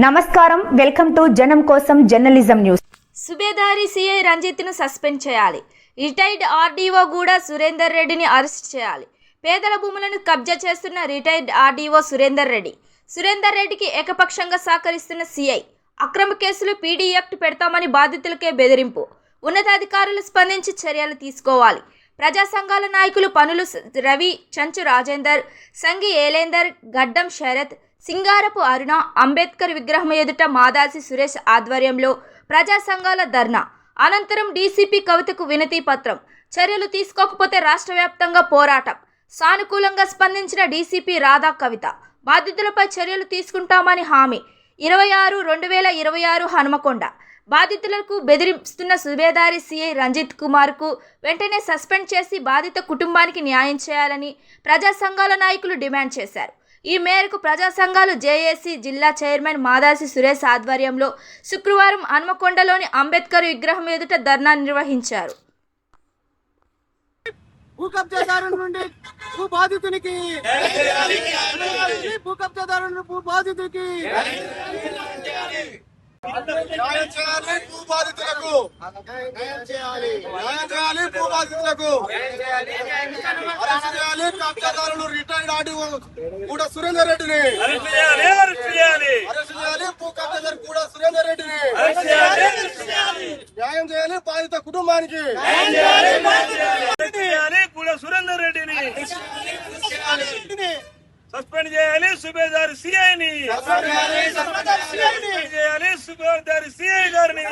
నమస్కారం, welcome to Janam Kosam journalism news. Subedari CI రంజిత్ను suspend చేయాలి. రిటైర్డ్ ఆర్డీఓ గూడ సురేందర్ రెడ్డిని అరెస్ట్ చేయాలి. పేదల భూములను కబ్జా చేస్తున్న రిటైర్డ్ ఆర్డీఓ సురేందర్ రెడ్డికి ఏకపక్షంగా సహకరిస్తున్న సిఐ అక్రమ కేసులు పీడీ యాక్ట్ పెడతామని బాధితులకే బెదిరింపు. ఉన్నతాధికారులు స్పందించి చర్యలు తీసుకోవాలి. ప్రజా సంఘాల నాయకులు పనులు రవి, చంచు రాజేందర్, సంగి ఏలేందర్, గడ్డం శరత్, సింగారపు అరుణ, అంబేద్కర్ విగ్రహం ఎదుట మాదాసి సురేష్ ఆధ్వర్యంలో ప్రజా సంఘాల ధర్నా. అనంతరం డీసీపీ కవితకు వినతి పత్రం. చర్యలు తీసుకోకపోతే రాష్ట్ర వ్యాప్తంగా పోరాటం. సానుకూలంగా స్పందించిన డీసీపీ రాధా కవిత బాధితులపై చర్యలు తీసుకుంటామని హామీ. 26/2026 హనుమకొండ. బాధితులకు బెదిరిస్తున్న సుబేదారి సిఐ రంజిత్ కుమార్కు వెంటనే సస్పెండ్ చేసి బాధిత కుటుంబానికి న్యాయం చేయాలని ప్రజా సంఘాల నాయకులు డిమాండ్ చేశారు. ఈ మేరకు ప్రజా సంఘాలు జేఏసీ జిల్లా చైర్మన్ మాదాసి సురేష్ ఆధ్వర్యంలో శుక్రవారం హనుమకొండలోని అంబేద్కర్ విగ్రహం ఎదుట ధర్నా నిర్వహించారు. రిటైర్డ్ ఆర్డీఓ గూడ సురేందర్ రెడ్డిని గూడ సురేందర్ రెడ్డిని న్యాయం చేయాలి. బాధిత కుటుంబానికి గూడ సురేందర్ రెడ్డిని సస్పెండ్ చేయాలి. సుబేదారి సిఐని చేయాలి. సుబేదారి సిఐ గారిని